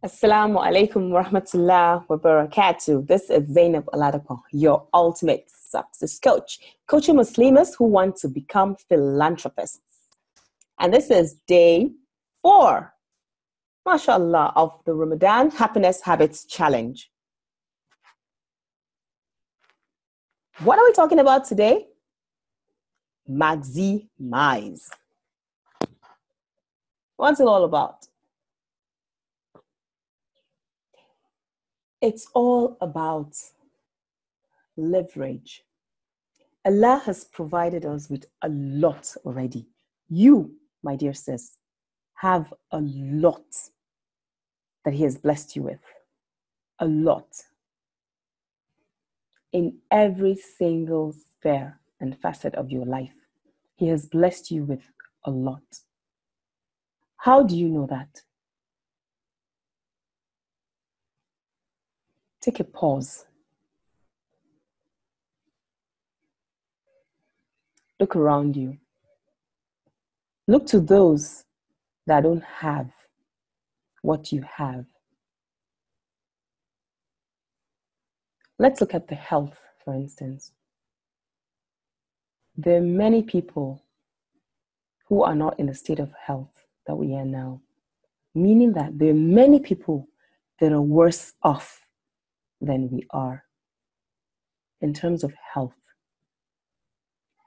Assalamu alaikum wa rahmatullah wa barakatuh. This is Zainab Oladapo, your ultimate success coach, coaching Muslims who want to become philanthropists. And this is day 4, mashallah, of the Ramadan Happiness Habits Challenge. What are we talking about today? Maximize. What's it all about? It's all about leverage. Allah has provided us with a lot already. You, my dear sis, have a lot that He has blessed you with. A lot. In every single sphere and facet of your life, He has blessed you with a lot. How do you know that? Take a pause. Look around you. Look to those that don't have what you have. Let's look at the health, for instance. There are many people who are not in a state of health that we are now, meaning that there are many people that are worse off than we are in terms of health.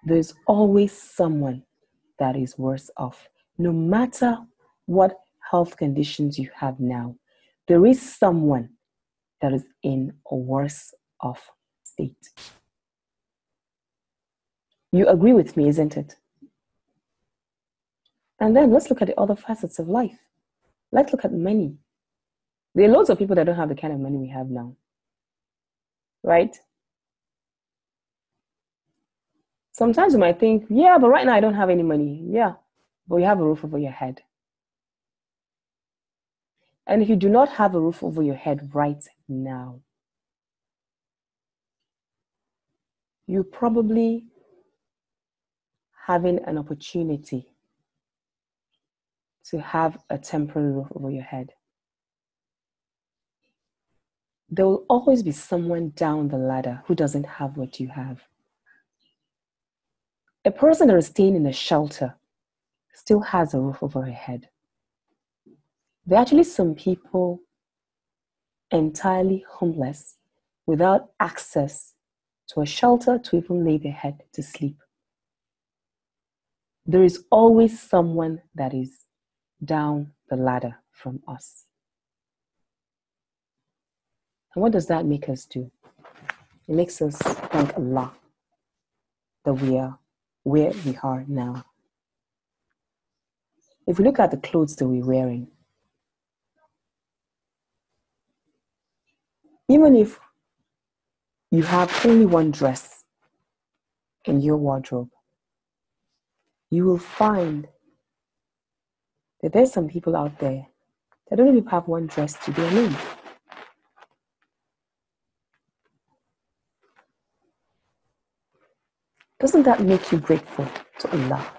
There's always someone that is worse off. No matter what health conditions you have now, there is someone that is in a worse off state. You agree with me, isn't it? And then let's look at the other facets of life. Let's look at money. There are loads of people that don't have the kind of money we have now. Right? Sometimes you might think, yeah, but right now I don't have any money. Yeah, but you have a roof over your head. And if you do not have a roof over your head right now, you're probably having an opportunity to have a temporary roof over your head. There will always be someone down the ladder who doesn't have what you have. A person that is staying in a shelter still has a roof over her head. There are actually some people entirely homeless without access to a shelter to even lay their head to sleep. There is always someone that is down the ladder from us. And what does that make us do? It makes us thank Allah that we are where we are now. If we look at the clothes that we're wearing, even if you have only one dress in your wardrobe, you will find that there's some people out there that don't even have one dress to their name. Doesn't that make you grateful to Allah?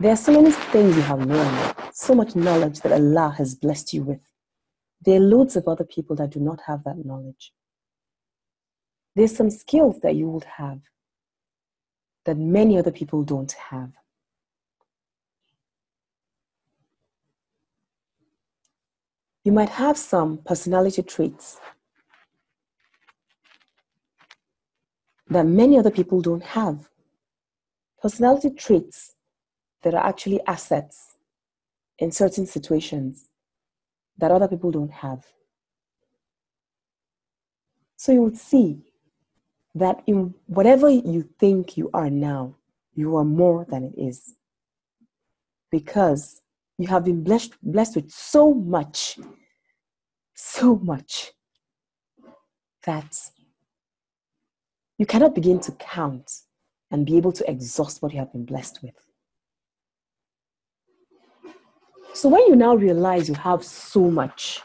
There are so many things you have learned, so much knowledge that Allah has blessed you with. There are loads of other people that do not have that knowledge. There's some skills that you would have that many other people don't have. You might have some personality traits that many other people don't have. Personality traits that are actually assets in certain situations that other people don't have. So you would see that in whatever you think you are now, you are more than it is. Because you have been blessed with so much that you cannot begin to count and be able to exhaust what you have been blessed with. So when you now realize you have so much,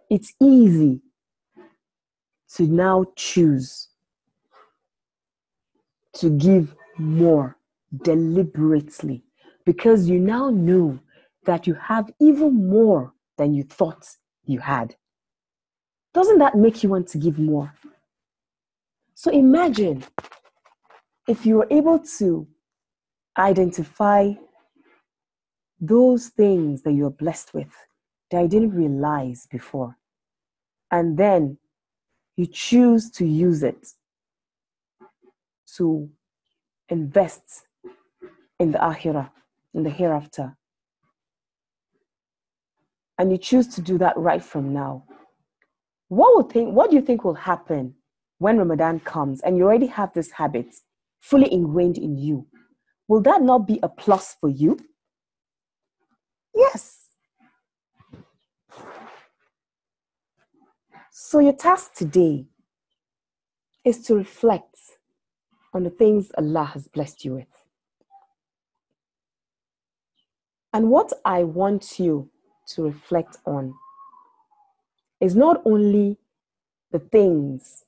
it's easy to now choose to give more deliberately because you now know that you have even more than you thought you had. Doesn't that make you want to give more? So imagine if you were able to identify those things that you're blessed with that you didn't realize before, and then you choose to use it to invest in the akhirah, in the hereafter, and you choose to do that right from now, what do you think will happen when Ramadan comes and you already have this habit fully ingrained in you? Will that not be a plus for you? Yes. So your task today is to reflect on the things Allah has blessed you with. And what I want you to reflect on is not only the things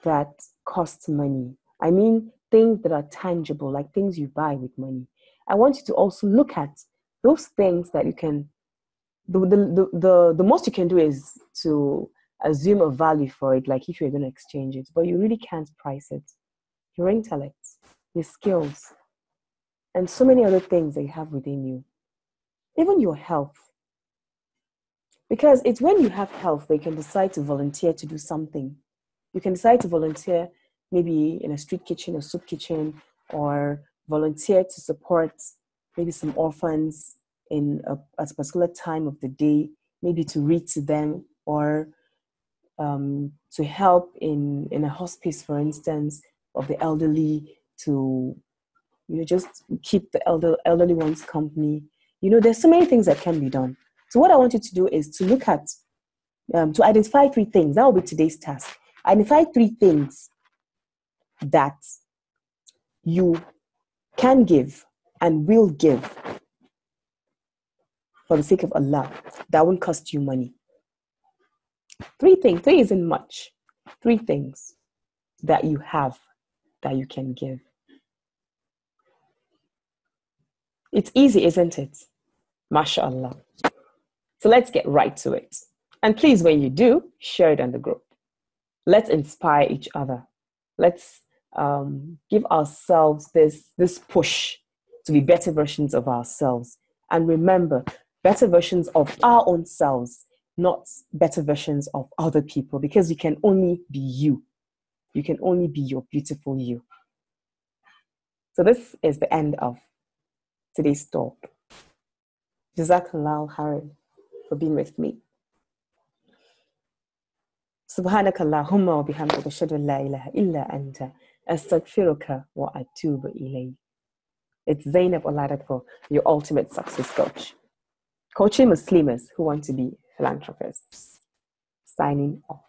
that cost money. I mean, things that are tangible, like things you buy with money. I want you to also look at those things that you can, the most you can do is to assume a value for it, like if you're going to exchange it, but you really can't price it. Your intellect, your skills, and so many other things that you have within you. Even your health. Because it's when you have health that you can decide to volunteer to do something. You can decide to volunteer maybe in a street kitchen or soup kitchen, or volunteer to support maybe some orphans at a particular time of the day, maybe to read to them, or to help in a hospice, for instance, of the elderly, to just keep the elderly ones company. There's so many things that can be done. So what I want you to do is to look at, to identify 3 things. That will be today's task. Identify 3 things that you can give and will give for the sake of Allah that won't cost you money. 3 things. 3 isn't much. 3 things that you have that you can give. It's easy, isn't it? MashaAllah. So let's get right to it. And please, when you do, share it on the group. Let's inspire each other. Let's give ourselves this push to be better versions of ourselves. And remember, better versions of our own selves, not better versions of other people, because you can only be you. You can only be your beautiful you. So this is the end of today's talk. Jazakallah khairan for being with me. سبحانك اللهم وبحمدك أشهد أن لا إله إلا أنت أستغفرك وأتوب إليك. It's Zainab Oladapo, your ultimate success coach, coaching Muslims who want to be philanthropists. Signing off.